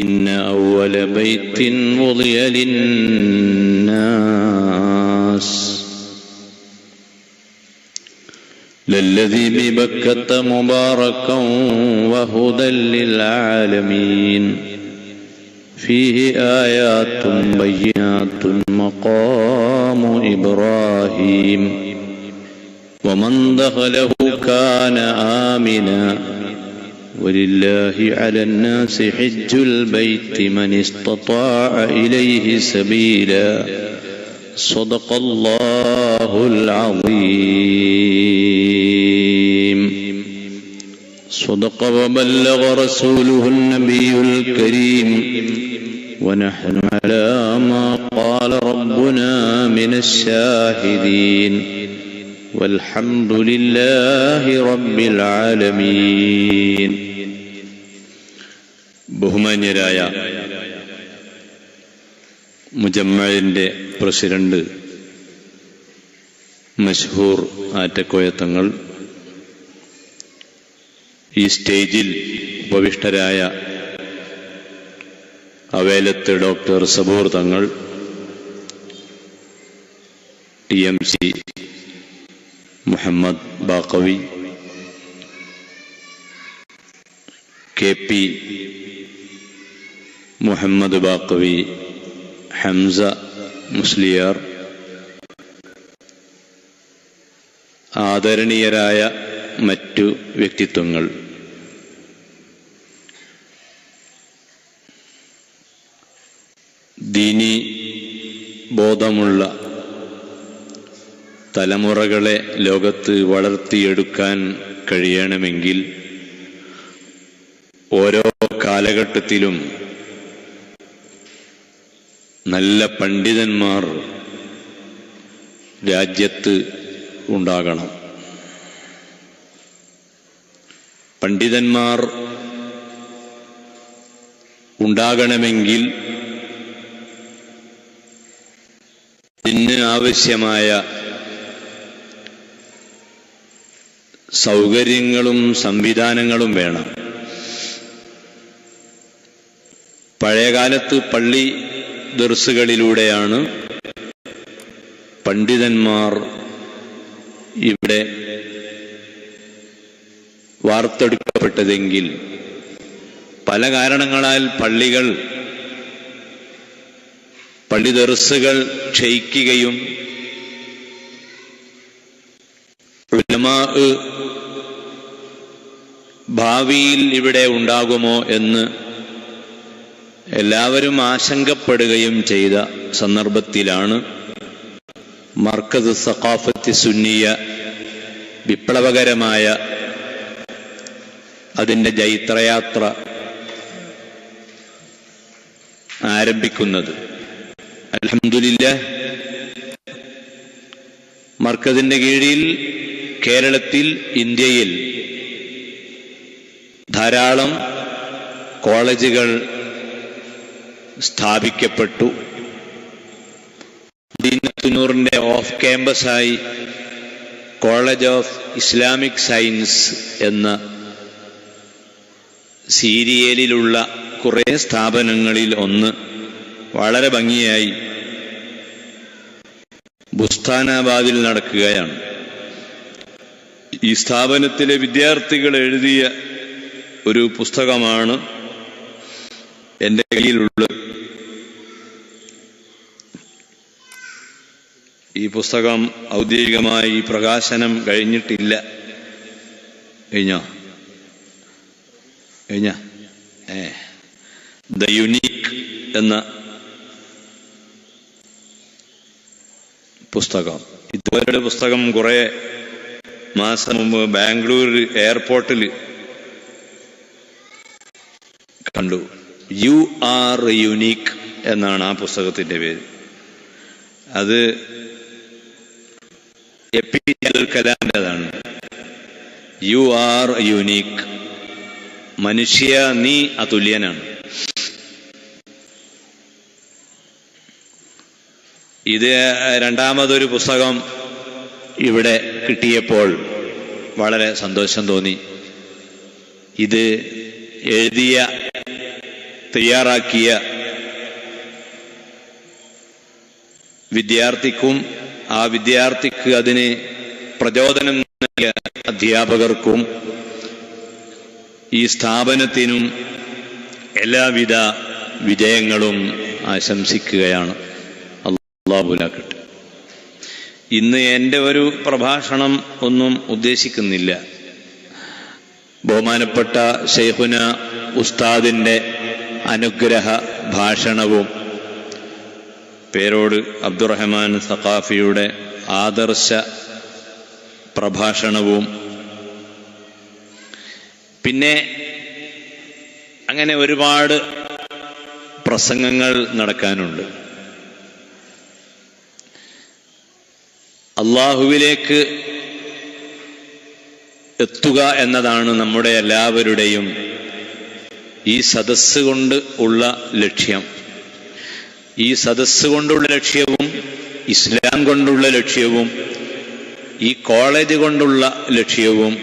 إن أول بيت وضع للناس للذي ببكة مباركا وهدى للعالمين فيه آيات بينات مقام إبراهيم ومن دخله كان آمنا ولله على الناس حج البيت من استطاع إليه سبيلا صدق الله العظيم صدق وبلغ رسوله النبي الكريم ونحن على ما قال ربنا من الشاهدين والحمد لله رب العالمين. ബഹുമാന്യരായ മുജമ്മഇന്റെ പ്രസിഡന്റ് മശ്ഹൂർ ആറ്റക്കോയ തങ്ങൾ, ഈ സ്റ്റേജിൽ ഉപവിഷ്ടരായ അവേലത്ത് ഡോക്ടർ സബൂർ തങ്ങൾ, TMC മുഹമ്മദ് ബാഖവി, KP മുഹമ്മദ് ബാഖവി, ഹംസ മുസ്ലിയാർ, ആദരണീയരായ മറ്റു വ്യക്തിത്വങ്ങൾ, ദീനി ബോധമുള്ള തലമുറകളെ ലോകത്ത് വളർത്തിയെടുക്കാൻ കഴിയണമെങ്കിൽ ഓരോ കാലഘട്ടത്തിലും നല്ല പണ്ഡിതന്മാർ രാജ്യത്ത് ഉണ്ടാകണം. പണ്ഡിതന്മാർ ഉണ്ടാകണമെങ്കിൽ ഇതിന് ആവശ്യമായ സൗകര്യങ്ങളും സംവിധാനങ്ങളും വേണം. പഴയകാലത്ത് പള്ളി ദർസുകളിലൂടെയാണ് പണ്ഡിതന്മാർ ഇവിടെ വാർത്തെടുക്കപ്പെട്ടതെങ്കിൽ പല കാരണങ്ങളാൽ പള്ളി ദർസുകൾ ക്ഷയിക്കുകയും ഉലമാ ഭാവിയിൽ ഇവിടെ ഉണ്ടാകുമോ എന്ന് എല്ലാവരും ആശങ്കപ്പെടുകയും ചെയ്ത സന്ദർഭത്തിലാണ് മർക്കസ് സഖാഫത്ത് സുന്നിയ വിപ്ലവകരമായ അതിൻ്റെ ജൈത്രയാത്ര ആരംഭിക്കുന്നത്. അൽഹംദുലില്ലാഹ്, മർക്കസിന്റെ കീഴിൽ കേരളത്തിൽ, ഇന്ത്യയിൽ ധാരാളം കോളേജുകൾ സ്ഥാപിക്കപ്പെട്ടു. മദീനത്തുന്നൂറിന്റെ ഓഫ് ക്യാമ്പസായി കോളേജ് ഓഫ് ഇസ്ലാമിക് സയൻസ് എന്ന സീരിയലിലുള്ള കുറേ സ്ഥാപനങ്ങളിൽ ഒന്ന് വളരെ ഭംഗിയായി ബുസ്താനാബാദിൽ നടക്കുകയാണ്. ഈ സ്ഥാപനത്തിലെ വിദ്യാർത്ഥികൾ എഴുതിയ ഒരു പുസ്തകമാണ് എൻ്റെ കയ്യിലുള്ളത്. ഈ പുസ്തകം ഔദ്യോഗികമായി പ്രകാശനം കഴിഞ്ഞിട്ടില്ല. കഴിഞ്ഞ ദ യുണീക്ക് എന്ന പുസ്തകം. ഇതുവരെ പുസ്തകം കുറെ മാസം മുമ്പ് ബാംഗ്ലൂർ എയർപോർട്ടിൽ കണ്ടു. യു ആർ യുണീക്ക് എന്നാണ് ആ പുസ്തകത്തിന്റെ പേര്. അത് APJ അബ്ദുൽ കലാമിൻ്റെതാണ്. യു ആർ യുണീക്ക്, മനുഷ്യ നീ അതുല്യനാണ്. ഇത് രണ്ടാമതൊരു പുസ്തകം ഇവിടെ കിട്ടിയപ്പോൾ വളരെ സന്തോഷം തോന്നി. ഇത് എഴുതിയ തയ്യാറാക്കിയ വിദ്യാർത്ഥിക്കും ആ വിദ്യാർത്ഥിക്ക് അതിന് പ്രചോദനം നൽകിയ അധ്യാപകർക്കും ഈ സ്ഥാപനത്തിനും എല്ലാവിധ വിജയങ്ങളും ആശംസിക്കുകയാണ്. അല്ലാഹുലാക്കട്ടെ. ഇന്ന് എൻ്റെ ഒരു പ്രഭാഷണം ഒന്നും ഉദ്ദേശിക്കുന്നില്ല. ബഹുമാനപ്പെട്ട ശൈഖുന ഉസ്താദിൻ്റെ അനുഗ്രഹ ഭാഷണവും പേരോട് അബ്ദുറഹ്മാൻ സഖാഫിയുടെ ആദർശ പ്രഭാഷണവും പിന്നെ അങ്ങനെ ഒരുപാട് പ്രസംഗങ്ങൾ നടക്കാനുണ്ട്. അള്ളാഹുവിലേക്ക് എത്തുക എന്നതാണ് നമ്മുടെ എല്ലാവരുടെയും ഈ സദസ്സ് കൊണ്ട് ഉള്ള ലക്ഷ്യം. ഈ സദസ്സ് കൊണ്ടുള്ള ലക്ഷ്യവും ഇസ്ലാം കൊണ്ടുള്ള ലക്ഷ്യവും ഈ കോളേജ് കൊണ്ടുള്ള ലക്ഷ്യവും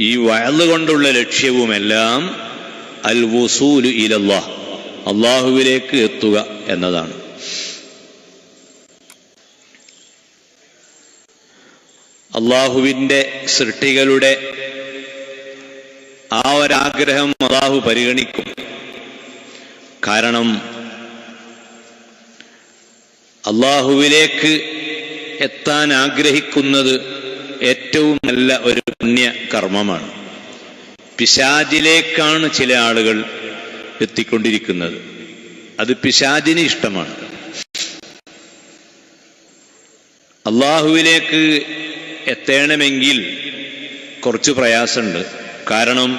ഈ വഅദ് കൊണ്ടുള്ള ലക്ഷ്യവുമെല്ലാം അൽ വുസൂലു ഇലല്ലാഹ്, അള്ളാഹുവിലേക്ക് എത്തുക എന്നതാണ്. അള്ളാഹുവിൻ്റെ സൃഷ്ടികളുടെ ആ ഒരാഗ്രഹം അള്ളാഹു പരിഗണിക്കും. കാരണം അള്ളാഹുവിലേക്ക് എത്താൻ ആഗ്രഹിക്കുന്നത് ഏറ്റവും നല്ല ഒരു പുണ്യ കർമ്മമാണ്. പിശാചിലേക്കാണ് ചില ആളുകൾ എത്തിക്കൊണ്ടിരിക്കുന്നത്. അത് പിശാചിന് ഇഷ്ടമാണ്. അള്ളാഹുവിലേക്ക് എത്തണമെങ്കിൽ കുറച്ച് പ്രയാസമുണ്ട്. കാരണം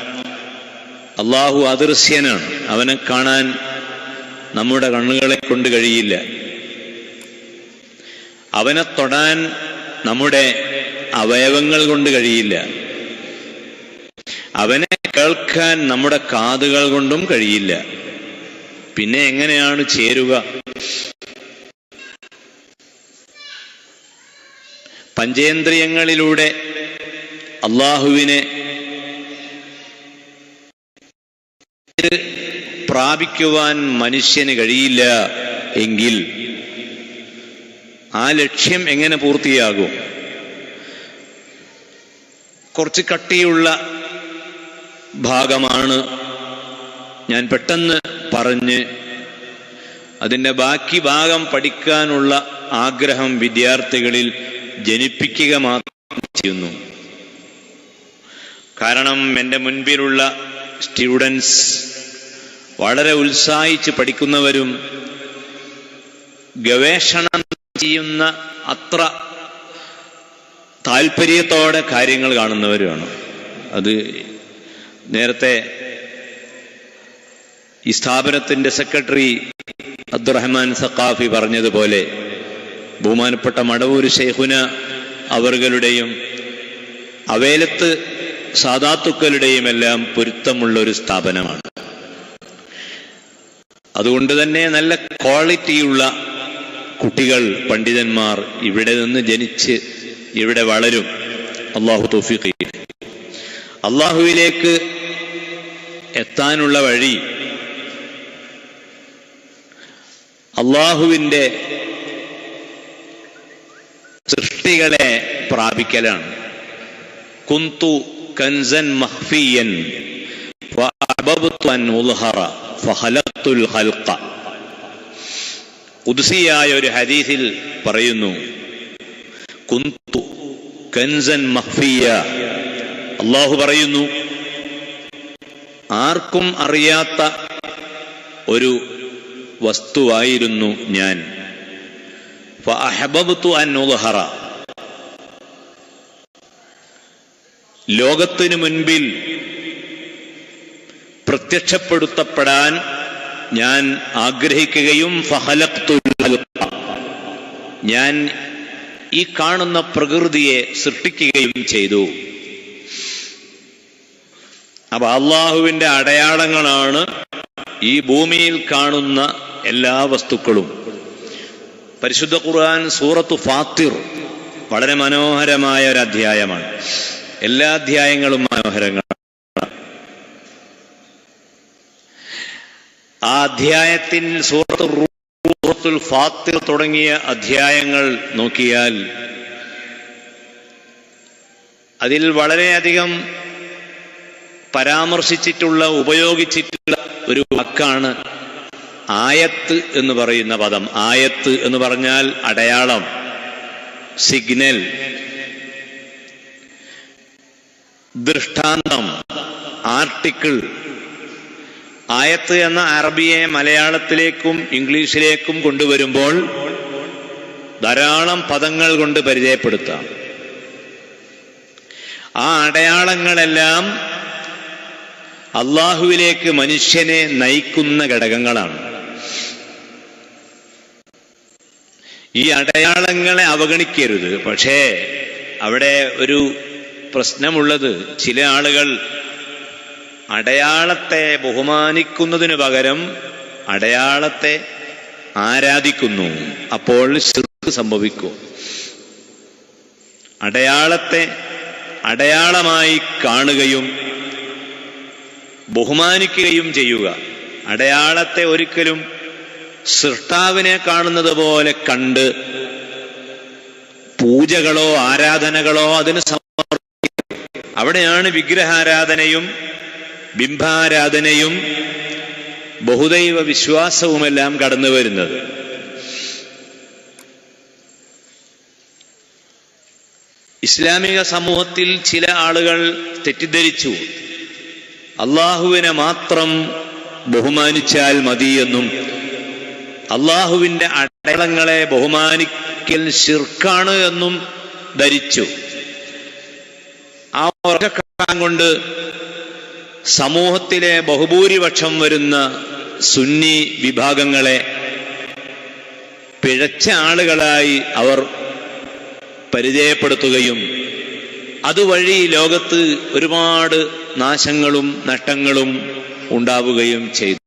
അള്ളാഹു അദൃശ്യനാണ്. അവനെ കാണാൻ നമ്മുടെ കണ്ണുകളെ കൊണ്ട് കഴിയില്ല. അവനെ തൊടാൻ നമ്മുടെ അവയവങ്ങൾ കൊണ്ട് കഴിയില്ല. അവനെ കേൾക്കാൻ നമ്മുടെ കാതുകൾ കൊണ്ടും കഴിയില്ല. പിന്നെ എങ്ങനെയാണ് ചേരുക? പഞ്ചേന്ദ്രിയങ്ങളിലൂടെ അള്ളാഹുവിനെ പ്രാപിക്കുവാൻ മനുഷ്യന് കഴിയില്ല എങ്കിൽ ആ ലക്ഷ്യം എങ്ങനെ പൂർത്തിയാകും? കുറച്ച് കട്ടിയുള്ള ഭാഗമാണ്. ഞാൻ പെട്ടെന്ന് പറഞ്ഞ് അതിൻ്റെ ബാക്കി ഭാഗം പഠിക്കാനുള്ള ആഗ്രഹം വിദ്യാർത്ഥികളിൽ ജനിപ്പിക്കുക മാത്രം ചെയ്യുന്നു. കാരണം എൻ്റെ മുൻപിലുള്ള സ്റ്റുഡൻസ് വളരെ ഉത്സാഹിച്ച് പഠിക്കുന്നവരും ഗവേഷണം ചെയ്യുന്ന അത്ര താല്പര്യത്തോടെ കാര്യങ്ങൾ കാണുന്നവരുമാണ്. അത് നേരത്തെ ഈ സ്ഥാപനത്തിൻ്റെ സെക്രട്ടറി അബ്ദുറഹ്മാൻ സഖാഫി പറഞ്ഞതുപോലെ ബഹുമാനപ്പെട്ട മടവൂർ ശൈഖുന അവറുകളുടെയും അവേലത്ത് സാദാത്തുക്കളുടെയും എല്ലാം പൊരുത്തമുള്ള ഒരു സ്ഥാപനമാണ്. അതുകൊണ്ട് തന്നെ നല്ല ക്വാളിറ്റിയുള്ള കുട്ടികൾ, പണ്ഡിതന്മാർ ഇവിടെ നിന്ന് ജനിച്ച് ഇവിടെ വളരും. അള്ളാഹു തൗഫീഖ് ചെയ്യട്ടെ. അള്ളാഹുവിലേക്ക് എത്താനുള്ള വഴി അള്ളാഹുവിൻ്റെ സൃഷ്ടികളെ പ്രാപിക്കലാണ്. കുന്തു കൻസൻ മഖ്ഫിയൻ ഫഅബബ്തു അൻ ഉൽഹറ ഫഖലഖ്തുൽ ഖൽഖ. ഖുദ്സിയായ ഒരു ഹദീസിൽ പറയുന്നു, കുന്തു കൻസൻ മഖ്ഫിയ. അള്ളാഹു പറയുന്നു, ആർക്കും അറിയാത്ത ഒരു വസ്തുവായിരുന്നു ഞാൻ. ഫഅഹബബ്തു അൻ ഉൽഹറ. ലോകത്തിനു മുൻപിൽ പ്രത്യക്ഷപ്പെടുത്തപ്പെടാൻ ഞാൻ ആഗ്രഹിക്കുകയും ഫഖലഖ്തുൽ ഖൽഖ, ഞാൻ ഈ കാണുന്ന പ്രകൃതിയെ സൃഷ്ടിക്കുകയും ചെയ്തു. അപ്പൊ അള്ളാഹുവിൻ്റെ അടയാളങ്ങളാണ് ഈ ഭൂമിയിൽ കാണുന്ന എല്ലാ വസ്തുക്കളും. പരിശുദ്ധ ഖുർആൻ സൂറത്തു ഫാത്തിർ വളരെ മനോഹരമായ ഒരു അധ്യായമാണ്. എല്ലാ അധ്യായങ്ങളും മനോഹരങ്ങളാണ്. ആ അധ്യായത്തിൽ സൂറത്തുൽ ഫാത്തിർ തുടങ്ങിയ അധ്യായങ്ങൾ നോക്കിയാൽ അതിൽ വളരെയധികം പരാമർശിച്ചിട്ടുള്ള ഉപയോഗിച്ചിട്ടുള്ള ഒരു വാക്കാണ് ആയത്ത് എന്ന് പറയുന്ന പദം. ആയത്ത് എന്ന് പറഞ്ഞാൽ അടയാളം, സിഗ്നൽ, ദൃഷ്ടാന്തം, ആർട്ടിക്കിൾ. ആയത്ത് എന്ന അറബിയെ മലയാളത്തിലേക്കും ഇംഗ്ലീഷിലേക്കും കൊണ്ടുവരുമ്പോൾ ധാരാളം പദങ്ങൾ കൊണ്ട് പരിചയപ്പെടുത്താം. ആ അടയാളങ്ങളെല്ലാം അള്ളാഹുവിലേക്ക് മനുഷ്യനെ നയിക്കുന്ന ഘടകങ്ങളാണ്. ഈ അടയാളങ്ങളെ അവഗണിക്കരുത്. പക്ഷേ അവിടെ ഒരു പ്രശ്നമുള്ളത്, ചില ആളുകൾ അടയാളത്തെ ബഹുമാനിക്കുന്നതിന് പകരം അടയാളത്തെ ആരാധിക്കുന്നു. അപ്പോൾ ശിർക്ക് സംഭവിക്കും. അടയാളത്തെ അടയാളമായി കാണുകയും ബഹുമാനിക്കുകയും ചെയ്യുക. അടയാളത്തെ ഒരിക്കലും സൃഷ്ടാവിനെ കാണുന്നത് പോലെ കണ്ട് പൂജകളോ ആരാധനകളോ അതിന് സമർപ്പിക്കുക. അവിടെയാണ് വിഗ്രഹാരാധനയും ബിംബാരാധനയും ബഹുദൈവ വിശ്വാസവുമെല്ലാം കടന്നു വരുന്നത്. ഇസ്ലാമിക സമൂഹത്തിൽ ചില ആളുകൾ തെറ്റിദ്ധരിച്ചു അള്ളാഹുവിനെ മാത്രം ബഹുമാനിച്ചാൽ മതിയെന്നും അള്ളാഹുവിൻ്റെ അടയാളങ്ങളെ ബഹുമാനിക്കൽ ശിർക്കാണ് എന്നും ധരിച്ചു. ആ ഉറക്കക്കാലം കൊണ്ട് സമൂഹത്തിലെ ബഹുഭൂരിപക്ഷം വരുന്ന സുന്നി വിഭാഗങ്ങളെ പിഴച്ച ആളുകളായി അവർ പരിചയപ്പെടുത്തുകയും അതുവഴി ലോകത്ത് ഒരുപാട് നാശങ്ങളും നഷ്ടങ്ങളും ഉണ്ടാവുകയും ചെയ്തു.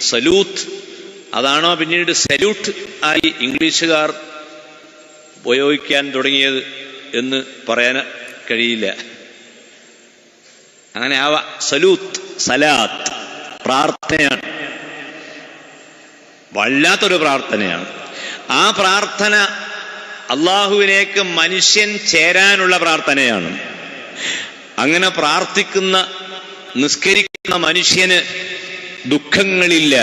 സലൂത്ത്, അതാണോ പിന്നീട് സല്യൂട്ട് ആയി ഇംഗ്ലീഷുകാർ ഉപയോഗിക്കാൻ തുടങ്ങിയത് എന്ന് പറയാൻ കഴിയില്ല. അങ്ങനെ ആവാ. സലൂത്ത്, സലാത്ത് പ്രാർത്ഥനയാണ്, വല്ലാത്തൊരു പ്രാർത്ഥനയാണ്. ആ പ്രാർത്ഥന അള്ളാഹുവിലേക്ക് മനുഷ്യൻ ചേരാനുള്ള പ്രാർത്ഥനയാണ്. അങ്ങനെ പ്രാർത്ഥിക്കുന്ന, നിസ്കരിക്കുന്ന മനുഷ്യന് ദുഃഖങ്ങളില്ല,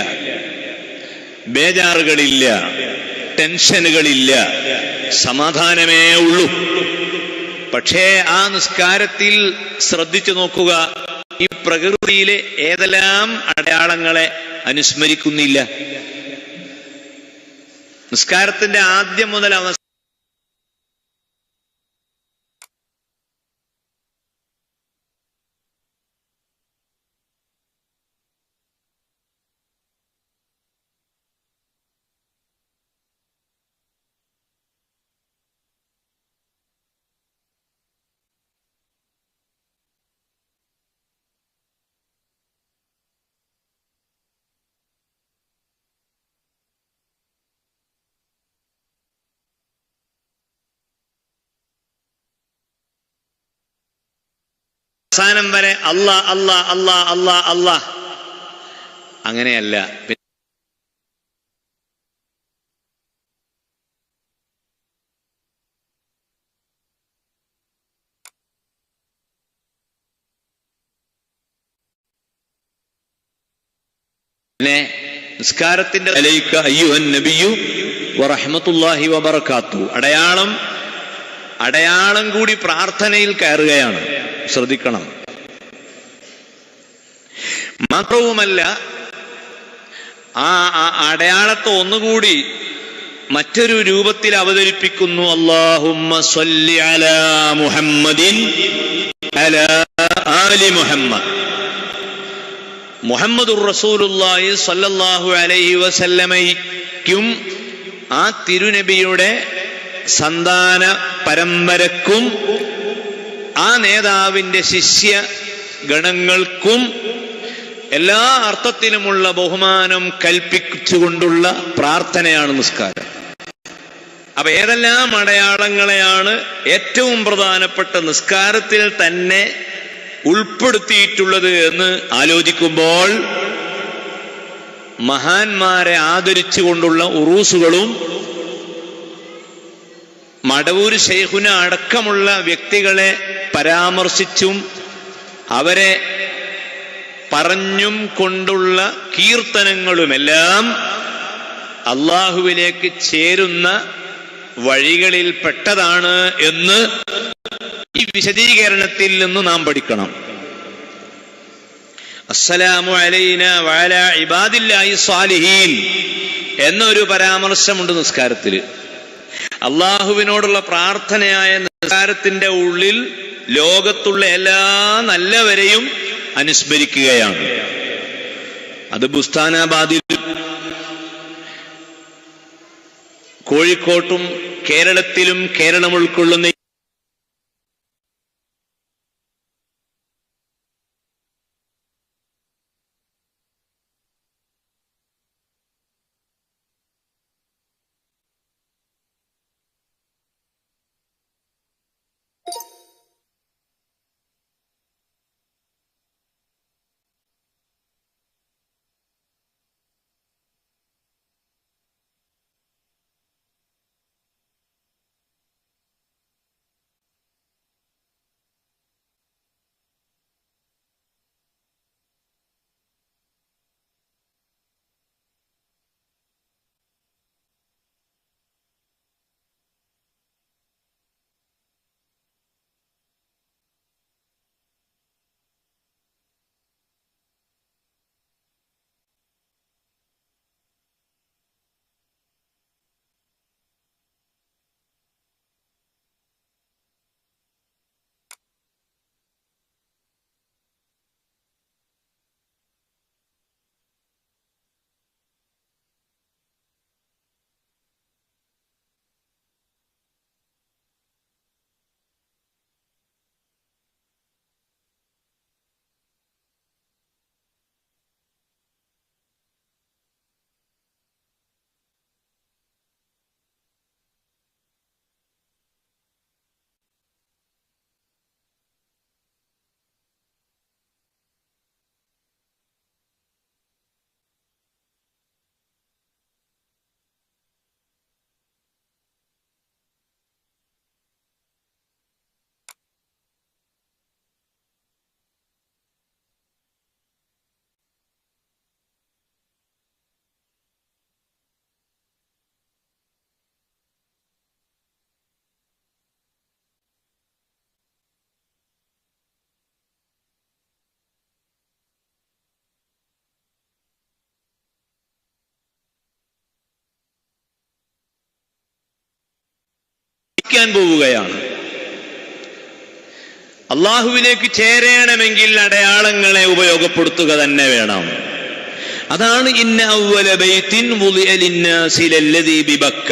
ബേജാറുകളില്ല, ടെൻഷനുകളില്ല, സമാധാനമേ ഉള്ളൂ. പക്ഷേ ആ നിസ്കാരത്തിൽ ശ്രദ്ധിച്ചു നോക്കുക, ഈ പ്രകൃതിയിലെ ഏതെല്ലാം അടയാളങ്ങളെ അനുസ്മരിക്കുന്നില്ല. നിസ്കാരത്തിന്റെ ആദ്യം മുതൽ അവസാനം വരെ അല്ലാ അല്ലാ അല്ലാ അല്ലാ അല്ലാ, അങ്ങനെയല്ല. പിന്നെ നിസ്കാരത്തിന്റെ അലൈക അയ്യുഹൻ നബിയു വറഹ്മത്തുള്ളാഹി വബറകാതുഹു അടയാളം കൂടി പ്രാർത്ഥനയിൽ കയറുകയാണ്. ശ്രദ്ധിക്കണം. മാത്രവുമല്ല, ആ അടയാളത്തെ ഒന്നുകൂടി മറ്റൊരു രൂപത്തിൽ അവതരിപ്പിക്കുന്നു. അല്ലാഹുമ്മ സ്വല്ലി അലാ മുഹമ്മദിൻ അലാ ആലി മുഹമ്മദ്. മുഹമ്മദുർ റസൂലുള്ളാഹി സ്വല്ലല്ലാഹു അലൈഹി വസല്ലമയ്ക്കും ആ തിരുനബിയുടെ സന്താന പരമ്പരക്കും ആ നേതാവിന്റെ ശിഷ്യ ഗണങ്ങൾക്കും എല്ലാ അർത്ഥത്തിലുമുള്ള ബഹുമാനം കൽപ്പിച്ചുകൊണ്ടുള്ള പ്രാർത്ഥനയാണ് നിസ്കാരം. അപ്പൊ ഏതെല്ലാം അടയാളങ്ങളെയാണ് ഏറ്റവും പ്രധാനപ്പെട്ട നിസ്കാരത്തിൽ തന്നെ ഉൾപ്പെടുത്തിയിട്ടുള്ളത് എന്ന് ആലോചിക്കുമ്പോൾ മഹാന്മാരെ ആദരിച്ചുകൊണ്ടുള്ള ഉറൂസുകളും മടവൂർ ശൈഖുന അടക്കമുള്ള വ്യക്തികളെ പരാമർശിച്ചും അവരെ പറഞ്ഞും കൊണ്ടുള്ള കീർത്തനങ്ങളുമെല്ലാം അള്ളാഹുവിലേക്ക് ചേരുന്ന വഴികളിൽ പെട്ടതാണ് എന്ന് ഈ വിശദീകരണത്തിൽ നിന്ന് നാം പഠിക്കണം. അസ്സലാമു അലൈനാ വഅലാ ഇബാദില്ലാഹി സ്വാലിഹീൻ എന്നൊരു പരാമർശമുണ്ട് നിസ്കാരത്തിൽ. അള്ളാഹുവിനോടുള്ള പ്രാർത്ഥനയായ നിസ്കാരത്തിന്റെ ഉള്ളിൽ ലോകത്തുള്ള എല്ലാ നല്ലവരെയും അനുസ്മരിക്കുകയാണ്. അത് ബുസ്താനാബാദിൽ, കോഴിക്കോട്ടും കേരളത്തിലും കേരളം ഉൾക്കൊള്ളുന്ന സ്ഥാപിക്കാൻ പോവുകയാണ്. അള്ളാഹുവിലേക്ക് ചേരണമെങ്കിൽ അടയാളങ്ങളെ ഉപയോഗപ്പെടുത്തുക തന്നെ വേണം. അതാണ് ഇന്ന അവ്വല ബൈത്തിൻ വുളിഅ ലിന്നാസി ലല്ലദീ ബിബക്ക.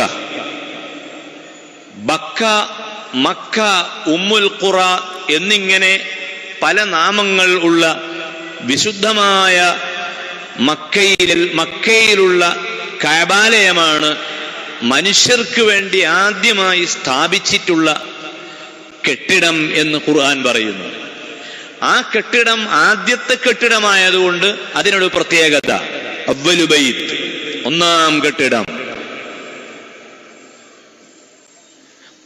ബക്ക, മക്ക, ഉമ്മുൽ ഖുറ എന്നിങ്ങനെ പല നാമങ്ങൾ ഉള്ള വിശുദ്ധമായ മക്കയിലുള്ള കഅബാലയമാണ് മനുഷ്യർക്ക് വേണ്ടി ആദ്യമായി സ്ഥാപിച്ചിട്ടുള്ള കെട്ടിടം എന്ന് ഖുർആൻ പറയുന്നു. ആ കെട്ടിടം ആദ്യത്തെ കെട്ടിടമായതുകൊണ്ട് അതിനൊരു പ്രത്യേകത, അവ്വലു ബൈത്ത്, ഒന്നാം കെട്ടിടം.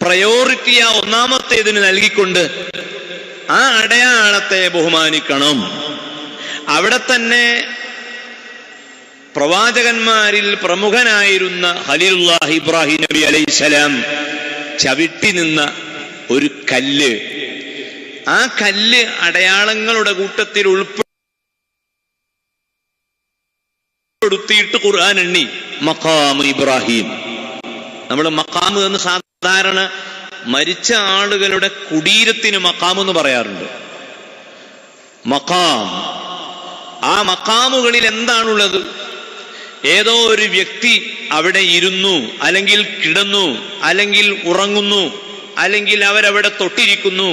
പ്രയോറിറ്റി ആ ഒന്നാമത്തേതിന് നൽകിക്കൊണ്ട് ആ അടയാളത്തെ ബഹുമാനിക്കണം. അവിടെ തന്നെ പ്രവാചകന്മാരിൽ പ്രമുഖനായിരുന്ന ഖലീലുല്ലാഹി ഇബ്രാഹിം നബി അലൈഹിസ്സലാം ചവിട്ടി നിന്ന ഒരു കല്ല്, ആ കല്ല് അടയാളങ്ങളുടെ കൂട്ടത്തിൽ ഉൾപ്പെടുത്തിയിട്ട് ഖുർആൻ എണ്ണി മഖാം ഇബ്രാഹിം. നമ്മൾ മഖാം എന്ന് സാധാരണ മരിച്ച ആളുകളുടെ കുടീരത്തിന് മഖാം എന്ന് പറയാറുണ്ട്. മഖാം, ആ മഖാമുകളിൽ എന്താണുള്ളത്? ഏതോ ഒരു വ്യക്തി അവിടെ ഇരുന്നു, അല്ലെങ്കിൽ കിടന്നു, അല്ലെങ്കിൽ ഉറങ്ങുന്നു, അല്ലെങ്കിൽ അവരവിടെ തൊട്ടിരിക്കുന്നു,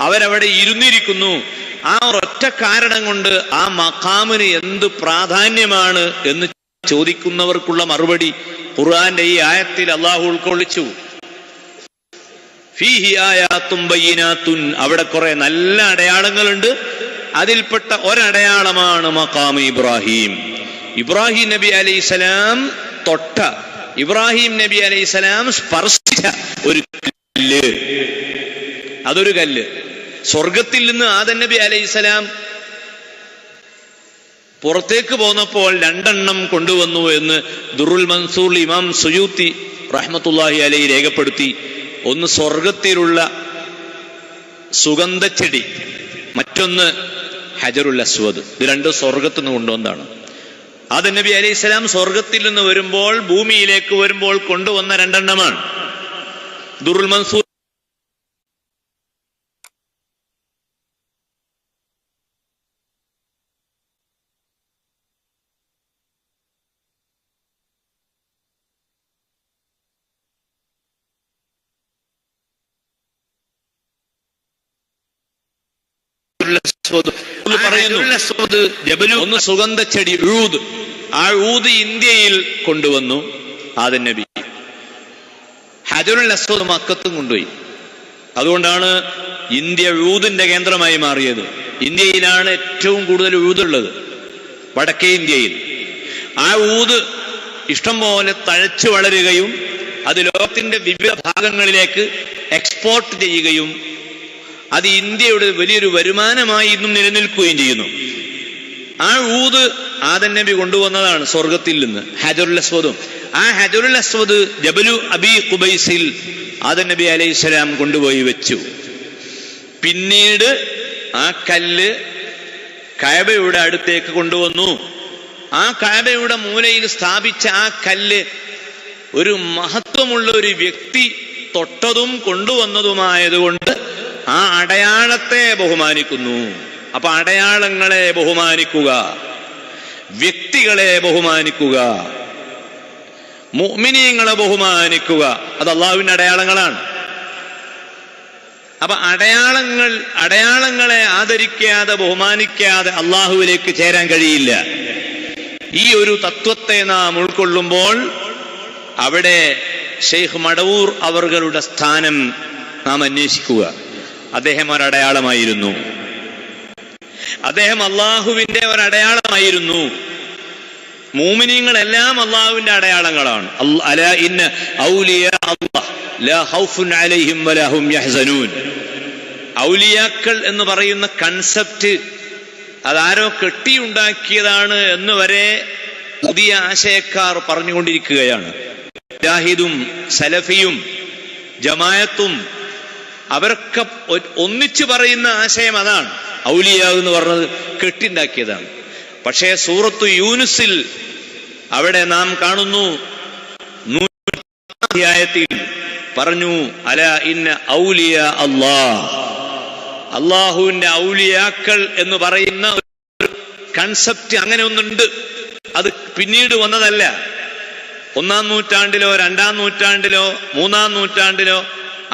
അവരവിടെ ഇരുന്നിരിക്കുന്നു. ആ ഒരൊറ്റ കാരണം കൊണ്ട് ആ മഖാമിന് എന്ത് പ്രാധാന്യമാണ് എന്ന് ചോദിക്കുന്നവർക്കുള്ള മറുപടി ഖുർആന്റെ ഈ ആയത്തിൽ അള്ളാഹു ഉൾക്കൊള്ളിച്ചു. ഫീഹി ആയാത്തും ബയ്യിനാത്തുൻ, അവിടെ കുറെ നല്ല അടയാളങ്ങളുണ്ട്. അതിൽപ്പെട്ട ഒരടയാളമാണ് മഖാം ഇബ്രാഹിം. ഇബ്രാഹിം നബി അലൈഹിസ്സലാം തൊട്ട, ഇബ്രാഹിം നബി അലൈഹിസ്സലാം സ്പർശിച്ച ഒരു കല്ല്, അതൊരു കല്ല്. സ്വർഗത്തിൽ നിന്ന് ആദം നബി അലൈഹിസ്സലാം പുറത്തേക്ക് പോന്നപ്പോൾ 2 എണ്ണം കൊണ്ടുവന്നു എന്ന് ദുറുൽ മൻസൂർ ഇമാം സുയൂത്തി റഹ്മത്തുള്ളാഹി അലൈഹി രേഖപ്പെടുത്തി. ഒന്ന് സ്വർഗത്തിലുള്ള സുഗന്ധച്ചെടി, മറ്റൊന്ന് ഹജറുൽ അസ്വദ്. ഇത് 2 സ്വർഗത്തിൽ നിന്ന് കൊണ്ടുവന്നതാണ്. ആദം നബി അലൈഹിസ്സലാം സ്വർഗത്തിൽ നിന്ന് വരുമ്പോൾ, ഭൂമിയിലേക്ക് വരുമ്പോൾ കൊണ്ടുവന്ന 2 എണ്ണമാണ്. ദുറുൽ മൻസൂർ പറയുന്നു. ഒന്ന് സുഗന്ധച്ചെടി ഊദ്. ആ ഊദ് ഇന്ത്യയിൽ കൊണ്ടുവന്നു ആദം നബി. ഹജറുൽ അസ്വദ് മക്കത്തും കൊണ്ടുപോയി. അതുകൊണ്ടാണ് ഇന്ത്യ ഊദിന്റെ കേന്ദ്രമായി മാറിയത്. ഇന്ത്യയിലാണ് ഏറ്റവും കൂടുതൽ ഊതുള്ളത്, വടക്കേ ഇന്ത്യയിൽ. ആ ഊത് ഇഷ്ടം പോലെ തഴച്ചു വളരുകയും അത് ലോകത്തിന്റെ വിവിധ ഭാഗങ്ങളിലേക്ക് എക്സ്പോർട്ട് ചെയ്യുകയും അത് ഇന്ത്യയുടെ വലിയൊരു വരുമാനമായി ഇന്നും നിലനിൽക്കുകയും ചെയ്യുന്നു. ആ ഊത് ആദം നബി കൊണ്ടുവന്നതാണ് സ്വർഗത്തിൽ നിന്ന്, ഹജറുൽ അസ്വദും. ആ ഹജറുൽ അസ്വദ് ജബലു അബി ഖുബൈസിൽ ആദം നബി അലൈഹിസ്സലാം കൊണ്ടുപോയി വെച്ചു. പിന്നീട് ആ കല്ല് കഅബയുടെ അടുത്തേക്ക് കൊണ്ടുവന്നു. ആ കഅബയുടെ മൂലയിൽ സ്ഥാപിച്ച ആ കല്ല് ഒരു മഹത്വമുള്ള ഒരു വ്യക്തി തൊട്ടതും കൊണ്ടുവന്നതുമായതുകൊണ്ട് ആ അടയാളത്തെ ബഹുമാനിക്കുന്നു. അപ്പൊ അടയാളങ്ങളെ ബഹുമാനിക്കുക, വ്യക്തികളെ ബഹുമാനിക്കുക, മുഅ്മിനീങ്ങളെ ബഹുമാനിക്കുക, അത് അള്ളാഹുവിന്റെ അടയാളങ്ങളാണ്. അപ്പൊ അടയാളങ്ങളെ ആദരിക്കാതെ ബഹുമാനിക്കാതെ അള്ളാഹുവിലേക്ക് ചേരാൻ കഴിയില്ല. ഈ ഒരു തത്വത്തെ നാം ഉൾക്കൊള്ളുമ്പോൾ അവിടെ ശൈഖ് മടവൂർ അവറുകളുടെ സ്ഥാനം നാം അന്വേഷിക്കുക. അദ്ദേഹം ഒരടയാളമായിരുന്നു. അദ്ദേഹം അള്ളാഹുവിന്റെ ഒരടയാളമായിരുന്നു. മുഅ്മിനീങ്ങളെല്ലാം അള്ളാഹുവിന്റെ അടയാളങ്ങളാണ്. അലാ ഇന്ന ഔലിയാ അല്ലാഹ് ലാ ഖൗഫുൻ അലൈഹിം വലാ ഹും യഹ്സനൂൻ. ഔലിയാക്കൾ എന്ന് പറയുന്ന കൺസെപ്റ്റ് അതാരോ കെട്ടിയുണ്ടാക്കിയതാണ് എന്ന് വരെ പുതിയ ആശയക്കാർ പറഞ്ഞുകൊണ്ടിരിക്കുകയാണ്. മുജാഹിദും സലഫിയും ജമാഅത്തും അവരൊക്കെ ഒന്നിച്ചു പറയുന്ന ആശയം അതാണ്. ഔലിയ എന്ന് പറഞ്ഞത് കെട്ടിണ്ടാക്കിയതാണ്. പക്ഷേ സൂറത്തു യൂനുസിൽ അവിടെ നാം കാണുന്നു 100 അധ്യായത്തിൽ പറഞ്ഞു, അല ഇന്ന ഔലിയ അല്ലാഹ്, അള്ളാഹുവിന്റെ ഔലിയാക്കൾ എന്ന് പറയുന്ന ഒരു കൺസെപ്റ്റ് അങ്ങനെ ഒന്നുണ്ട്. അത് പിന്നീട് വന്നതല്ല. 1-ാം നൂറ്റാണ്ടിലോ 2-ാം നൂറ്റാണ്ടിലോ 3-ാം നൂറ്റാണ്ടിലോ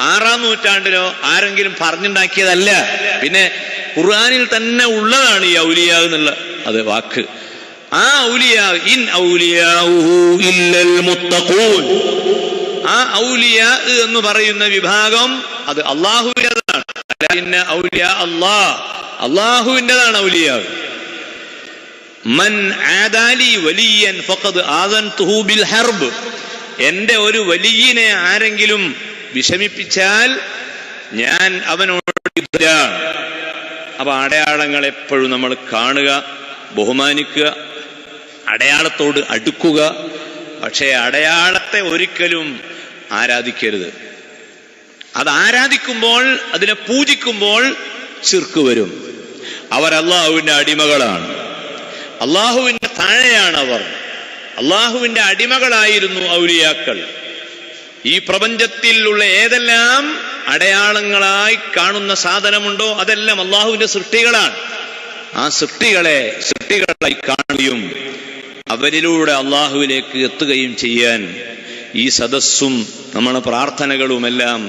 6-ാം നൂറ്റാണ്ടിലോ ആരെങ്കിലും പറഞ്ഞുണ്ടാക്കിയതല്ല. പിന്നെ ഖുർആനിൽ തന്നെ ഉള്ളതാണ് ഈ ഔലിയ എന്നുള്ള അത് വാക്ക്. ആ ഔലിയ, ഇൻ ഔലിയാഉഹു ഇല്ലൽ മുത്തഖൂൻ, ആ ഔലിയ എന്ന് പറയുന്ന വിഭാഗം അത് അള്ളാഹുവിൻ്റെതാണ്. ഇന്ന ഔലിയ അല്ലാഹ്, അള്ളാഹുവിൻ്റെതാണ് ഔലിയ. മൻ ആദാലി വലിയൻ ഫഖദ് ആദൻതുഹു ബിൽ ഹർബ്, എന്റെ ഒരു വലിയനെ ആരെങ്കിലും വിഷമിപ്പിച്ചാൽ ഞാൻ അവനോട് യുദ്ധമാണ്. അപ്പൊ അടയാളങ്ങൾ എപ്പോഴും നമ്മൾ കാണുക, ബഹുമാനിക്കുക, അടയാളത്തോട് അടുക്കുക. പക്ഷേ അടയാളത്തെ ഒരിക്കലും ആരാധിക്കരുത്. അത് ആരാധിക്കുമ്പോൾ, അതിനെ പൂജിക്കുമ്പോൾ ശിർക്ക് വരും. അവർ അള്ളാഹുവിന്റെ അടിമകളാണ്, അള്ളാഹുവിന്റെ താഴെയാണ് അവർ. അള്ളാഹുവിന്റെ അടിമകളായിരുന്നു ഔലിയാക്കൾ. ഈ പ്രപഞ്ചത്തിലുള്ള ഏതെല്ലാം അടയാളങ്ങളായി കാണുന്ന സാധനമുണ്ടോ അതെല്ലാം അള്ളാഹുവിന്റെ സൃഷ്ടികളാണ്. ആ സൃഷ്ടികളായി കാണുകയും അവരിലൂടെ അള്ളാഹുവിലേക്ക് എത്തുകയും ചെയ്യാൻ ഈ സദസ്സും നമ്മുടെ പ്രാർത്ഥനകളുമെല്ലാം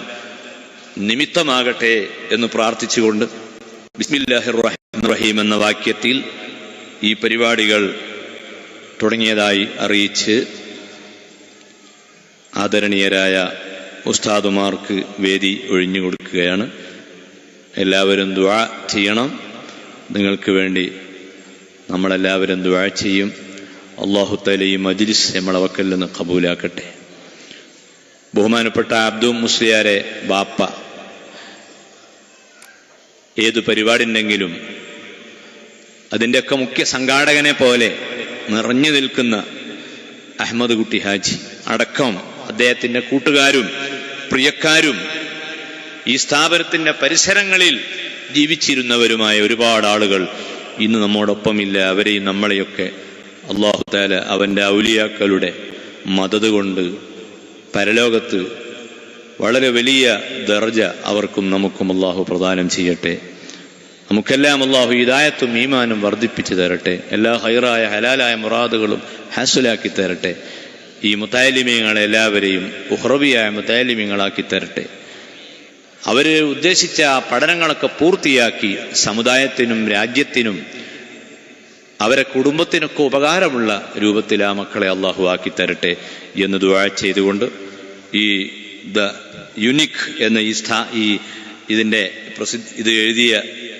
നിമിത്തമാകട്ടെ എന്ന് പ്രാർത്ഥിച്ചുകൊണ്ട് ബിസ്മില്ലാഹിർ റഹ്മാനിർ റഹീം എന്ന വാക്യത്തിൽ ഈ പരിപാടികൾ തുടങ്ങിയതായി അറിയിച്ച് ആദരണീയരായ ഉസ്താദുമാർക്ക് വേദി ഒഴിഞ്ഞു കൊടുക്കുകയാണ്. എല്ലാവരും ദുആ ചെയ്യണം. നിങ്ങൾക്ക് വേണ്ടി നമ്മളെല്ലാവരും ദുആ ചെയ്യും. അല്ലാഹു തആല ഈ മജ്ലിസ് നമ്മളെ വക്കൽ നിന്ന് ഖബൂലാക്കട്ടെ. ബഹുമാനപ്പെട്ട അബ്ദു മുസ്ലിയാരെ ബാപ്പ ഏതു പരിപാടി ഉണ്ടെങ്കിലും അതിൻ്റെയൊക്കെ മുഖ്യ സംഘാടകനെ പോലെ നിറഞ്ഞു നിൽക്കുന്ന അഹമ്മദ് കുട്ടി ഹാജി അടക്കം അദ്ദേഹത്തിൻ്റെ കൂട്ടുകാരും പ്രിയക്കാരും ഈ സ്ഥാപനത്തിൻ്റെ പരിസരങ്ങളിൽ ജീവിച്ചിരുന്നവരുമായ ഒരുപാട് ആളുകൾ ഇന്ന് നമ്മോടൊപ്പമില്ല. അവരെയും നമ്മളെയൊക്കെ അല്ലാഹു തആല അവൻ്റെ ഔലിയാക്കളുടെ മദദ് കൊണ്ട് പരലോകത്ത് വളരെ വലിയ ദർജ അവർക്കും നമുക്കും അല്ലാഹു പ്രദാനം ചെയ്യട്ടെ. നമുക്കെല്ലാം അല്ലാഹു ഹിദായത്തും ഈമാനും വർദ്ധിപ്പിച്ചു തരട്ടെ. എല്ലാ ഹൈറായ ഹലാലായ മുറാദുകളും ഹാസുലാക്കി തരട്ടെ. ഈ മുതഅല്ലിമീങ്ങളെ എല്ലാവരെയും ഉഖ്റവിയായ മുതഅല്ലിമീങ്ങളാക്കി തരട്ടെ. അവർ ഉദ്ദേശിച്ച പഠനങ്ങളൊക്കെ പൂർത്തിയാക്കി സമുദായത്തിനും രാജ്യത്തിനും അവരെ കുടുംബത്തിനൊക്കെ ഉപകാരമുള്ള രൂപത്തിൽ ആ മക്കളെ അല്ലാഹു ആക്കി തരട്ടെ എന്ന് ദുആ ചെയ്തുകൊണ്ട് ഈ ദ യുനിക് എന്ന ഇത് എഴുതിയ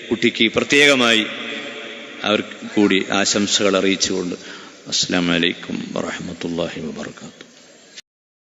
കുട്ടിക്ക് പ്രത്യേകമായി അവർക്ക് കൂടി ആശംസകൾ അറിയിച്ചുകൊണ്ട് അസ്സലാമു അലൈക്കും വറഹ്മത്തുള്ളാഹി വബറകാതുഹു.